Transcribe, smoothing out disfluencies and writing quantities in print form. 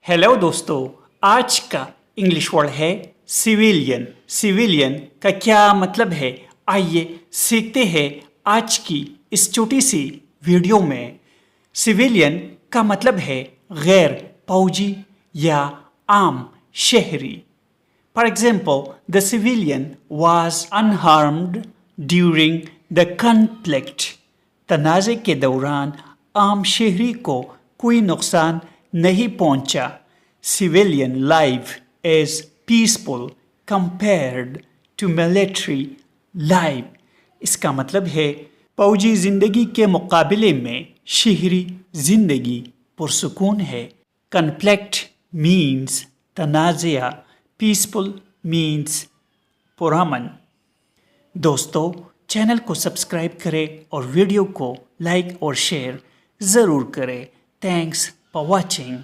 Hello दोस्तों, आज का इंग्लिश वर्ड है सिविलियन। सिविलियन का क्या मतलब है, आइए सीखते हैं आज की इस छोटी सी वीडियो में। सिविलियन का मतलब है गैर फौजी या आम शहरी। For example, the civilian was unharmed during the conflict. तनाज़े के दौरान आम शहरी को कोई नुकसान नहीं पहुंचा। Civilian life is peaceful compared to military life. इसका मतलब है फौजी ज़िंदगी के मुकाबले में शहरी ज़िंदगी पुरसुकून है। कॉन्फ्लिक्ट मीन्स तनाज़ा, पीसफुल मीन्स पुरअमन। दोस्तों, चैनल को सब्सक्राइब करें और वीडियो को लाइक और शेयर ज़रूर करें। Thanks for watching.